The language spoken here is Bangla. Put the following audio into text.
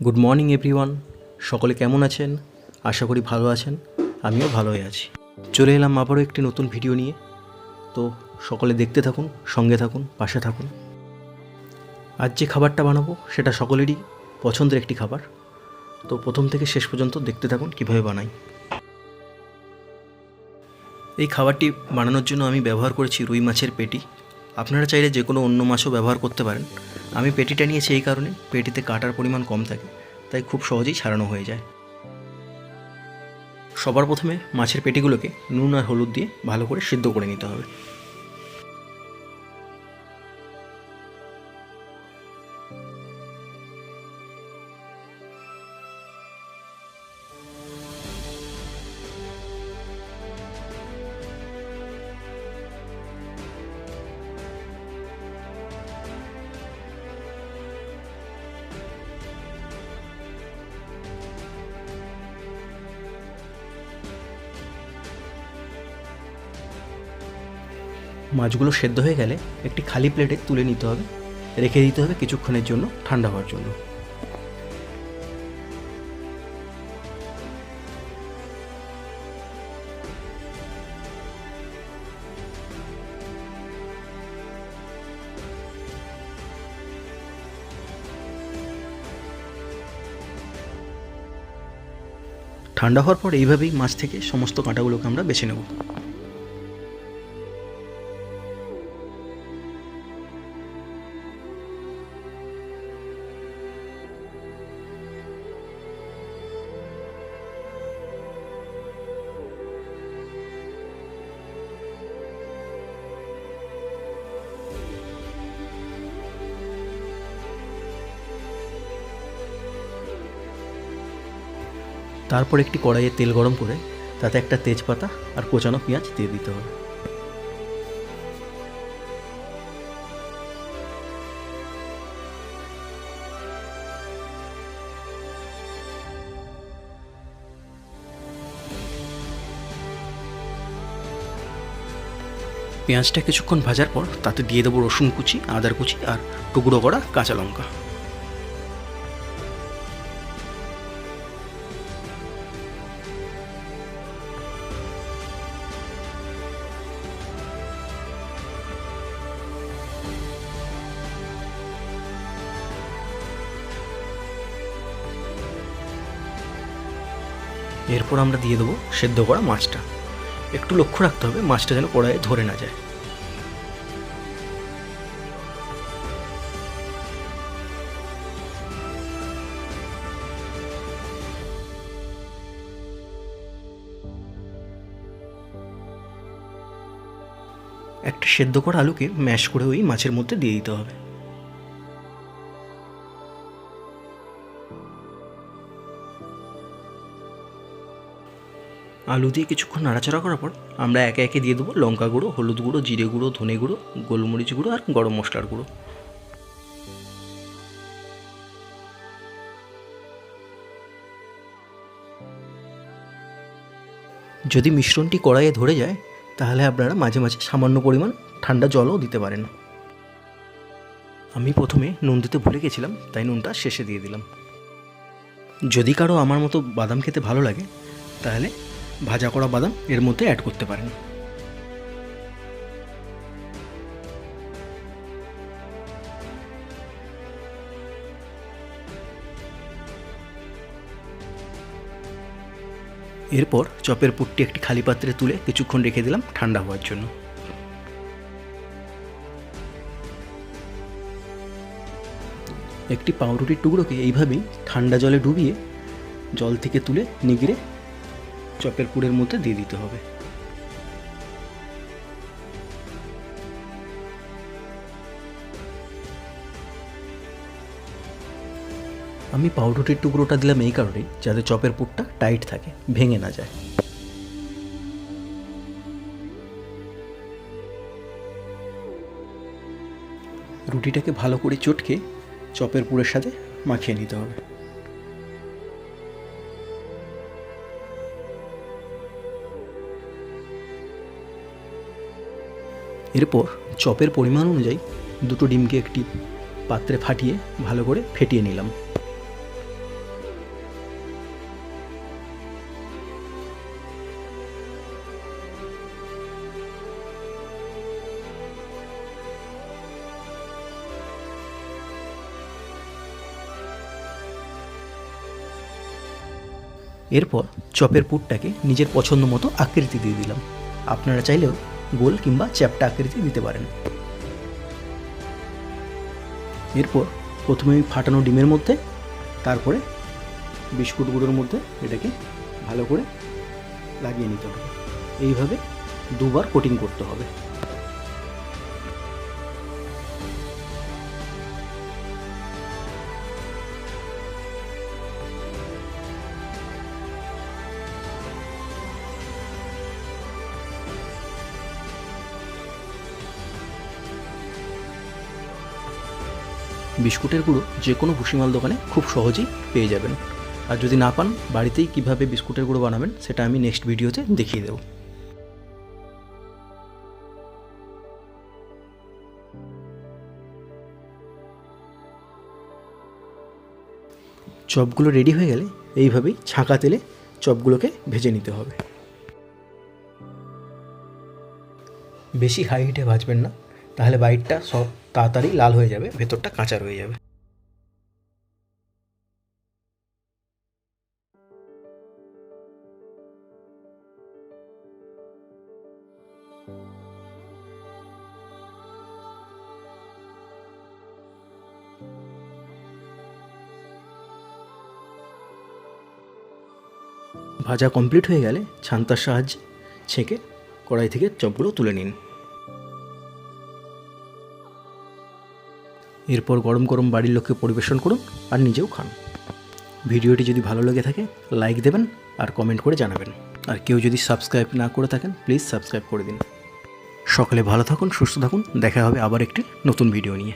Good morning everyone. সকলে কেমন আছেন? আশা করি ভালো আছেন। আমিও ভালোই আছি। চলে এলাম আবারও একটি নতুন ভিডিও নিয়ে। তো সকলে দেখতে থাকুন, সঙ্গে থাকুন, পাশে থাকুন। আজ যে খাবারটা বানাবো সেটা সকলেরই পছন্দের একটি খাবার। তো প্রথম থেকে শেষ পর্যন্ত দেখতে থাকুন কীভাবে বানাই। এই খাবারটি বানানোর জন্য আমি ব্যবহার করেছি রুই মাছের পেটি। আপনারা চাইলে যে কোনো অন্য মাছও ব্যবহার করতে পারেন। আমি পেটিটা নিয়েছি এই কারণে পেটিতে কাটার পরিমাণ কম থাকে, তাই খুব সহজেই ছাড়ানো হয়ে যায়। সবার প্রথমে মাছের পেটিগুলোকে নুন আর হলুদ দিয়ে ভালো করে সিদ্ধ করে নিতে হবে। মাছগুলো সেদ্ধ হয়ে গেলে একটি খালি প্লেটে তুলে নিতে হবে, রেখে দিতে হবে কিছুক্ষণের জন্য ঠান্ডা হওয়ার জন্য। ঠান্ডা হওয়ার পর এইভাবেই মাছ থেকে সমস্ত কাঁটাগুলোকে আমরা বেছে নেব। তারপর একটি কড়াইয়ে তেল গরম করে তাতে একটা তেজপাতা আর কোচানো পেঁয়াজ দিয়ে দিতে হবে। পেঁয়াজটা কিছুক্ষণ ভাজার পর তাতে দিয়ে দেবো রসুন কুচি, আদার কুচি আর টুকরো করা কাঁচা লঙ্কা। এরপর আমরা দিয়ে দেবো সেদ্ধ করা মাছটা। একটু লক্ষ্য রাখতে হবে মাছটা যেন কড়াইয়ে ধরে না যায়। একটা সেদ্ধ করা আলুকে ম্যাশ করে ওই মাছের মধ্যে দিয়ে দিতে হবে। আলু দিয়ে কিছুক্ষণ নাড়াচাড়া করার পর আমরা একে একে দিয়ে দেবো লঙ্কা গুঁড়ো, হলুদ গুঁড়ো, জিরে গুঁড়ো, ধনে গুঁড়ো, গোলমরিচ গুঁড়ো আর গরম মশলার গুঁড়ো। যদি মিশ্রণটি কড়াইয়ে ধরে যায় তাহলে আপনারা মাঝে মাঝে সামান্য পরিমাণ ঠান্ডা জলও দিতে পারেন। আমি প্রথমে নুন দিতে ভুলে গেছিলাম, তাই নুনটা শেষে দিয়ে দিলাম। যদি কারো আমার মতো বাদাম খেতে ভালো লাগে তাহলে ভাজা করা বাদাম এর মধ্যে অ্যাড করতে পারেন। এরপর চপের পুরটি একটি খালি পাত্রে তুলে কিছুক্ষণ রেখে দিলাম ঠান্ডা হওয়ার জন্য। একটি পাউরুটির টুকরোকে এইভাবেই ঠান্ডা জলে ডুবিয়ে জল থেকে তুলে নিগড়ে চপের পুরের মধ্যে দিয়ে দিতে হবে। আমি পাউরুটির টুকরোটা দিলাম এই কারণেই যাতে চপের পুরটা টাইট থাকে, ভেঙে না যায়। রুটিটাকে ভালো করে চটকে চপের পুরের সাথে মাখিয়ে নিতে হবে। এরপর চপের পরিমাণ অনুযায়ী দুটো ডিমকে একটি পাত্রে ফাটিয়ে ভালো করে ফেটিয়ে নিলাম। এরপর চপের পুরটাকে নিজের পছন্দ মতো আকৃতি দিয়ে দিলাম। আপনারা চাইলেও গোল কিংবা চ্যাপ্টা আকৃতি দিতে পারেন। এরপর প্রথমে ওই ফাটানো ডিমের মধ্যে, তারপরে বিস্কুটগুলোর মধ্যে এটাকে ভালো করে লাগিয়ে নিতে হবে। এইভাবে দুবার কোটিং করতে হবে। বিস্কুটের গুঁড়ো যে কোনো ভুসিমাল দোকানে খুব সহজেই পেয়ে যাবেন। আর যদি না পান, বাড়িতেই কিভাবে বিস্কুটের গুঁড়ো বানাবেন সেটা আমি নেক্সট ভিডিওতে দেখিয়ে দেব। চপগুলো রেডি হয়ে গেলে এইভাবেই ছাঁকা তেলে চপগুলোকে ভেজে নিতে হবে। বেশি হাই হিটে ভাজবেন না, তাহলে বাইরটা সব তাড়াতাড়ি লাল হয়ে যাবে, ভেতরটা কাঁচা রয়ে যাবে। ভাজা কমপ্লিট হয়ে গেলে ছান্তার সাহায্যে ছেঁকে কড়াই থেকে চপগুলো তুলে নিন। এরপর গরম গরম বাড়ির লোককে পরিবেশন করুন আর নিজেও খান। ভিডিওটি যদি ভালো লেগে থাকে লাইক দেবেন আর কমেন্ট করে জানাবেন। আর কেউ যদি সাবস্ক্রাইব না করে থাকেন প্লিজ সাবস্ক্রাইব করে দিন। সকলে ভালো থাকুন, সুস্থ থাকুন। দেখা হবে আবার একটি নতুন ভিডিও নিয়ে।